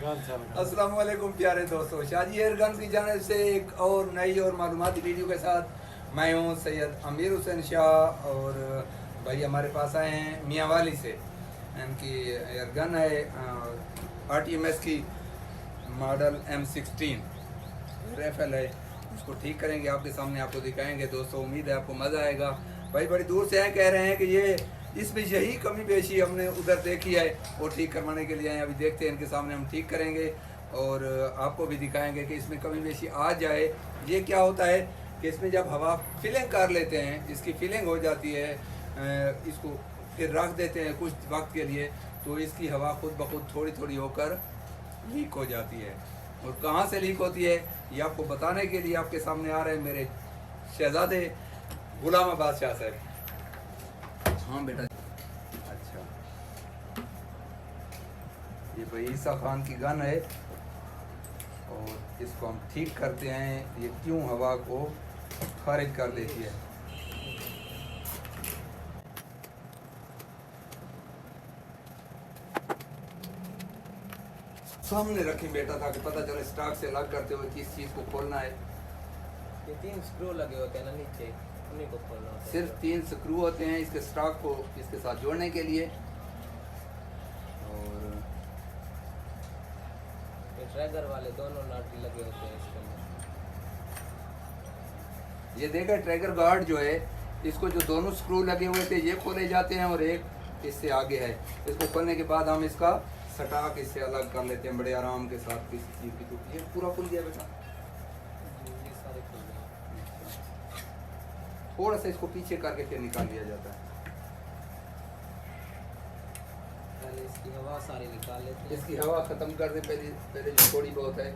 अस्सलाम वालेकुम प्यारे दोस्तों, शाजी एयरगन की जानिब से एक और नई और मालूमाती वीडियो के साथ मैं हूँ सैयद अमीर हुसैन शाह। और भाई हमारे पास आए हैं मियाँ वाली से। इनकी एयरगन है RTMS की मॉडल M16 राइफल है। उसको ठीक करेंगे, आपके सामने आपको दिखाएंगे दोस्तों। उम्मीद है आपको मज़ा आएगा। भाई बड़ी दूर से आए, कह रहे हैं कि ये इसमें यही कमी पेशी हमने उधर देखी है, वो ठीक करवाने के लिए आए। अभी देखते हैं, इनके सामने हम ठीक करेंगे और आपको भी दिखाएंगे कि इसमें कमी पेशी आ जाए। ये क्या होता है कि इसमें जब हवा फिलिंग कर लेते हैं, इसकी फिलिंग हो जाती है, इसको फिर रख देते हैं कुछ वक्त के लिए, तो इसकी हवा खुद ब खुद थोड़ी थोड़ी होकर लीक हो जाती है। और कहाँ से लीक होती है ये आपको बताने के लिए आपके सामने आ रहे हैं मेरे शहजादे गुलाम अब्बास शाह साहब। हाँ बेटा। अच्छा, ये भाई ईसा खान की गन है और इसको हम ठीक करते हैं। ये क्यों हवा को खारिज कर देती है। सामने रखें बेटा, ताकि पता चले स्टॉक से अलग करते हुए किस चीज़ को खोलना है। ये 3 स्क्रू लगे होते हैं ना नीचे, उन्हीं को खोलना होता है। सिर्फ 3 स्क्रू होते हैं इसके स्टॉक को इसके साथ जोड़ने के लिए। और ये ट्रैगर वाले दोनों नट लगे होते हैं इसके अंदर। ये देखा ट्रैगर गार्ड जो है, इसको जो दोनों स्क्रू लगे हुए थे ये खोले जाते हैं और एक इससे आगे है। इसको खोलने के बाद हम इसका स्टॉक इससे अलग कर लेते हैं बड़े आराम के साथ। किसी चीज़ की तो ये पूरा खुल गया बेटा। ये सारे खुल गए। थोड़ा सा इसको पीछे करके फिर निकाल लिया जाता है। पहले इसकी हवा सारी निकाल लेते हैं। इसकी हवा ख़त्म कर दे पहले पहले जो थोड़ी बहुत है।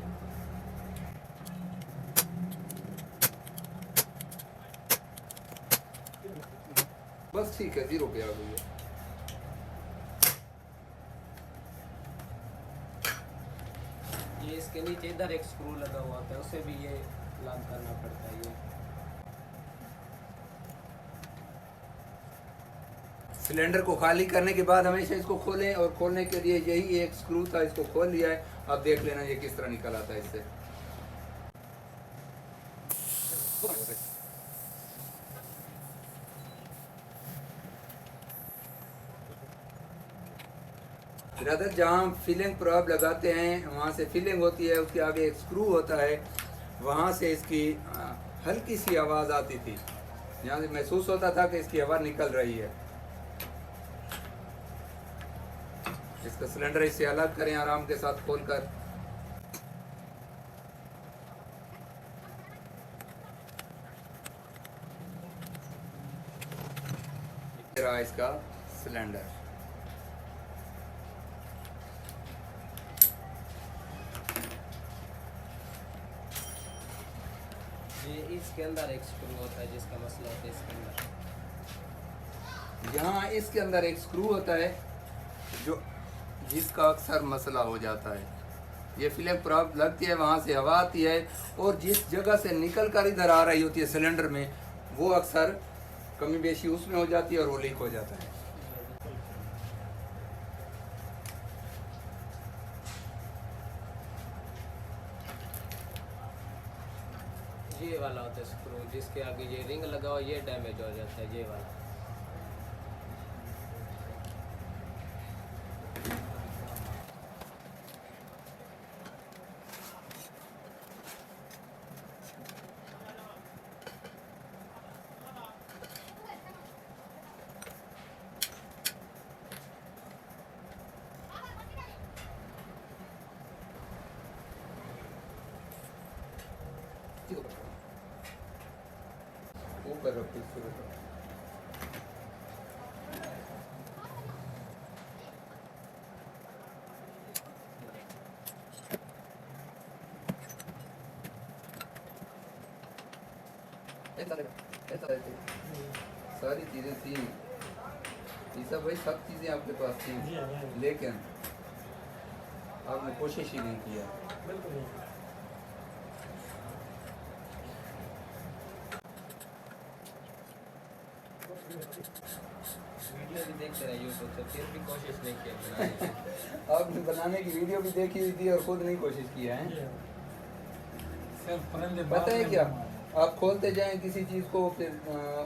बस ठीक है, 0 पे आ गई है। ये इसके नीचे इधर एक स्क्रू लगा हुआ होता है, उसे भी ये लॉक करना पड़ता है। ये सिलेंडर को खाली करने के बाद हमेशा इसको खोलें, और खोलने के लिए यही एक स्क्रू था, इसको खोल लिया है। अब देख लेना ये किस तरह निकल आता है इससे। ब्रदर, जहाँ फिलिंग प्रॉब लगाते हैं वहाँ से फिलिंग होती है, उसके आगे एक स्क्रू होता है, वहाँ से इसकी हल्की सी आवाज़ आती थी। यहाँ से महसूस होता था कि इसकी हवा निकल रही है। इसका सिलेंडर इससे अलग करें आराम के साथ खोलकर। रहा इसका सिलेंडर। ये इसके अंदर एक स्क्रू होता है जिसका मसला होता है इसके अंदर। यहाँ इसके अंदर एक स्क्रू होता है जो जिसका अक्सर मसला हो जाता है। ये फिलिंग प्रॉब लगती है, वहाँ से हवा आती है और जिस जगह से निकल कर इधर आ रही होती है सिलेंडर में, वो अक्सर कमी बेशी उसमें हो जाती है और वो लीक हो जाता है। ये वाला होता है स्क्रू, जिसके आगे ये रिंग लगा हुआ, ये डैमेज हो जाता है। ये वाला ऊपर रखो इसको बेटा। सारी चीज़ें थी, ये सब भाई सब चीज़ें आपके पास थी, लेकिन आपने कोशिश ही नहीं किया। वीडियो भी देखते रहे यूट्यूब से, फिर भी कोशिश नहीं किया बनाने की। आपने बनाने की वीडियो भी देखी हुई थी और खुद नहीं कोशिश किया है। सिर्फ परिंदे पता है मारने क्या, में। आप खोलते जाएं किसी चीज़ को, फिर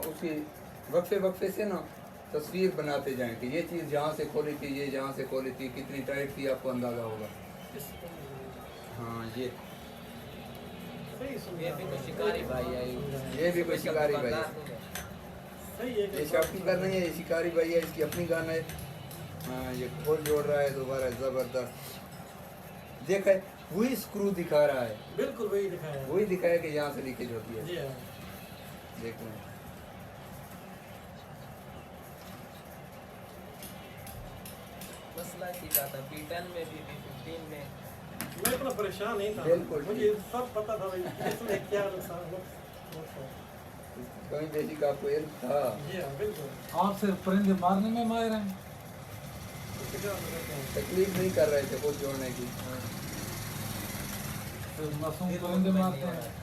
उसकी वक्फे वक्फे से ना तस्वीर बनाते जाएं कि ये चीज़ जहाँ से खोली थी, ये जहाँ से खोली थी, कितनी टाइट थी, आपको अंदाज़ा होगा। हाँ ये ये भी कोई शिकारी भाई है, ये भी कोई शिकारी भाई है। दुकानदार नहीं है। सही है ये शॉपकीपर नहीं है, ये शिकारी भाई है, इसकी अपनी गन है। हाँ ये खोल जोड़ रहा है दोबारा, ज़बरदस्त। देखा है, वही स्क्रू दिखा रहा है, बिल्कुल वही दिखाया है। वही दिखाया कि यहाँ से लीकेज होती है। जी हाँ। देखो मसला सीखा था B10 में भी B15 में। मैं इतना परेशान नहीं था, बिल्कुल। मुझे सब पता था भाई इसमें क्या नुकसान हो। कहीं बेसिक आपको इल्म था। जी हाँ बिल्कुल। आप सिर्फ परिंदे मारने में माहिर हैं। तकलीफ नहीं कर रहे थे खुद जोड़ने की। सिर्फ मासूम परिंदे मारते हैं।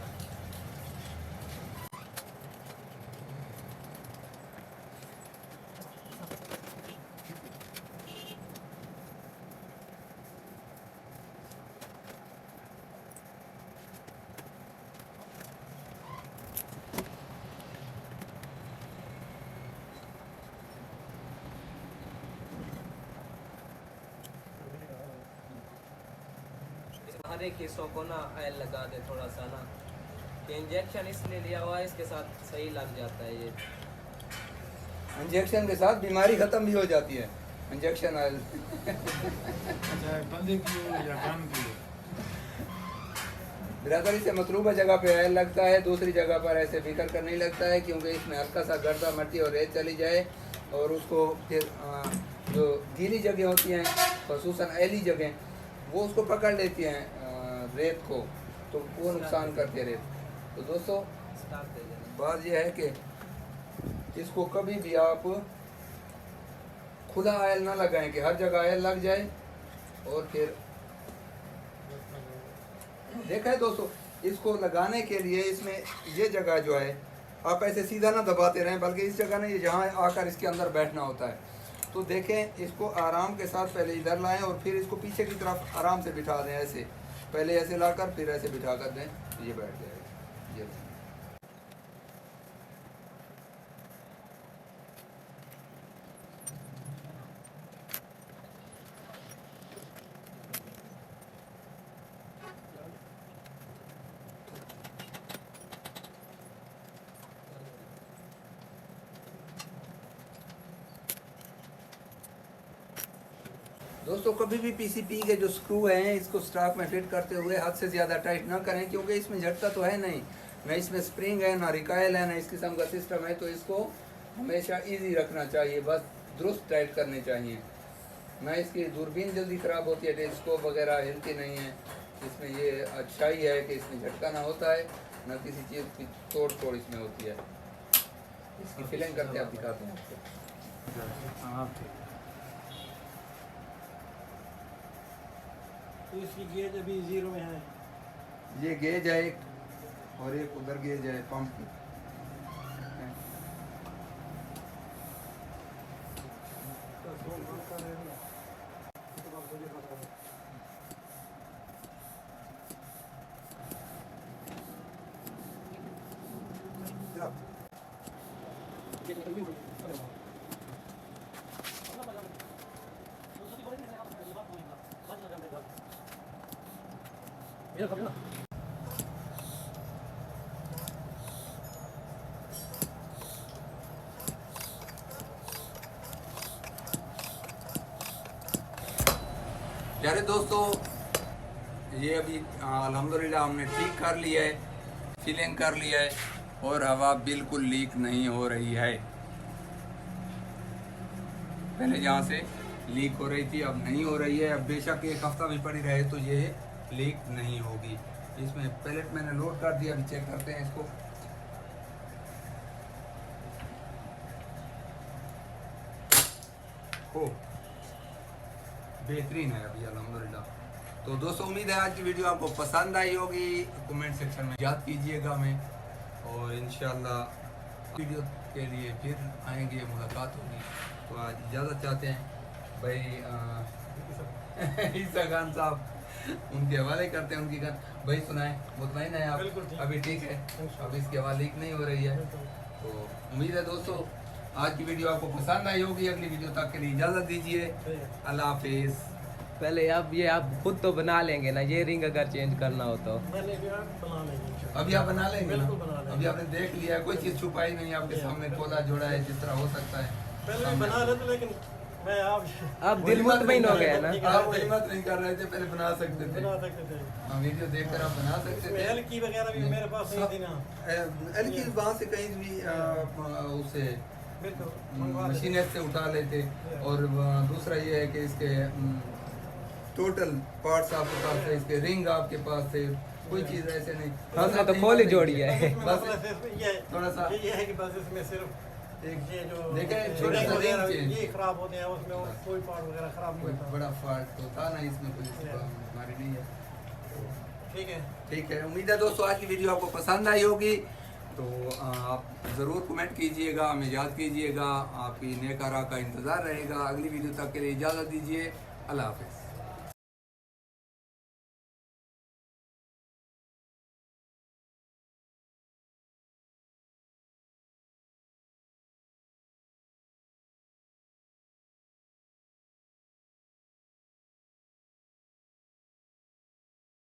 हर एक हिस्सों को ना ऑयल लगा दे थोड़ा सा ना, कि इंजेक्शन इसलिए लिया हुआ है, इसके साथ सही लग जाता है ये। इंजेक्शन के साथ बीमारी खत्म भी हो जाती है। इंजेक्शन ऑयल चाहे बंदे की हो या गन की हो। बिरादरी से मतलूबा जगह पे ऑयल लगता है, दूसरी जगह पर ऐसे बिखर कर नहीं लगता है, क्योंकि इसमें हल्का सा गर्दा मट्टी और रेत चली जाए और उसको फिर जो गीली जगह होती हैं, खसूसन ऐली जगह, वो उसको पकड़ लेती हैं रेत को, तो वो नुकसान करती है रेत। तो दोस्तों स्टार्ट दे देना। बात यह है कि इसको कभी भी आप खुला ऑयल ना लगाएं कि हर जगह ऑयल लग जाए और फिर देखा है दोस्तों, इसको लगाने के लिए इसमें ये जगह जो है आप ऐसे सीधा ना दबाते रहें, बल्कि इस जगह ना ये जहाँ आकर इसके अंदर बैठना होता है। तो देखें, इसको आराम के साथ पहले इधर लाएं और फिर इसको पीछे की तरफ आराम से बिठा दें। ऐसे पहले ऐसे लाकर फिर ऐसे बिठा कर दें, ये बैठ जाएगा। ये दोस्तों कभी भी पीसीपी के जो स्क्रू हैं इसको स्टॉक में फिट करते हुए हद से ज़्यादा टाइट ना करें, क्योंकि इसमें झटका तो है नहीं, ना इसमें स्प्रिंग है, ना रिकायल है, ना इस किस्म का सिस्टम है। तो इसको हमेशा इजी रखना चाहिए, बस दुरुस्त टाइट करने चाहिए। ना इसकी दूरबीन जल्दी ख़राब होती है, टेलीस्कोप वगैरह हिलती नहीं है। इसमें ये अच्छाई है कि इसमें झटका ना होता है, ना किसी चीज़ की तोड़ फोड़ इसमें होती है। इसकी फिलिंग करते आप दिखाते हैं आपको। हाँ ठीक। तो इसकी गेज अभी 0 में है। ये गेज है एक, और एक उधर गेज है पंप की। प्यारे दोस्तों, ये अभी अल्हम्दुलिल्लाह हमने ठीक कर लिया है, फिलिंग कर लिया है और हवा बिल्कुल लीक नहीं हो रही है। पहले जहाँ से लीक हो रही थी अब नहीं हो रही है। अब बेशक एक हफ्ता भी पड़ी रहे तो ये लीक नहीं होगी। इसमें पैलेट मैंने लोड कर दिया, अभी चेक करते हैं इसको। हो बेहतरीन है अभी अल्हम्दुलिल्लाह। तो दोस्तों उम्मीद है आज की वीडियो आपको पसंद आई होगी। कमेंट सेक्शन में याद कीजिएगा हमें, और इंशाल्लाह वीडियो के लिए फिर आएंगे, मुलाकात होगी। तो आज इजाज़त चाहते हैं भाई ईसा खान साहब, उनके हवाले करते हैं उनकी गान। भाई सुनाएं, मुतमईन है आप? बिल्कुल ठीक। अभी ठीक है, अब इसके हवाले लीक नहीं हो रही है। तो उम्मीद है दोस्तों आज की वीडियो आपको पसंद आई होगी। अगली वीडियो तक के लिए इजाज़त दीजिए, अल्लाह हाफिज़। पहले अब ये आप खुद तो बना लेंगे ना, ये रिंग अगर चेंज करना हो तो? मैंने भी आप बना लेंगे इंशाल्लाह। अभी आप बना लेंगे ना? बिल्कुल बना लेंगे। अभी आपने देख लिया है, कोई चीज़ छुपाई नहीं, आपके सामने खोला जोड़ा है जिस तरह हो सकता है। पहले भी बना रहे थे लेकिन मैं आप अब दिल मुतमईन हो गया ना। आप हिम्मत नहीं कर रहे थे, पहले बना सकते थे। बना सकते थे। हाँ, वीडियो देखकर आप बना सकते इसमें थे। एल की वगैरह भी मेरे पास नहीं थी ना। एल की वहाँ से कहीं भी उसे बिल्कुल मंगवा लेते। मशीनें से उठा लेते। और दूसरा ये है कि इसके टोटल पार्ट्स आपके पास थे, इसके रिंग आपके पास थे, कोई चीज़ ऐसे नहीं। हमने तो खोल ही जोड़ी है। बस ये थोड़ा सा ये है कि बस इसमें सिर्फ एक ये जो देखें, रिंग छोटा सा रिंग वगैरह चेंज। ये खराब होते हैं, उसमें और कोई पार्ट वगैरह खराब नहीं कोई होता। बड़ा फर्क तो था ना इसमें, कोई हमारी नहीं है। ठीक है। ठीक है, उम्मीद है दोस्तों आज की वीडियो आपको पसंद आई होगी। तो आप ज़रूर कमेंट कीजिएगा, हमें याद कीजिएगा, आपकी नेक आरा का इंतज़ार रहेगा। अगली वीडियो तक के लिए इजाज़त दीजिए, अल्लाह हाफ़िज़।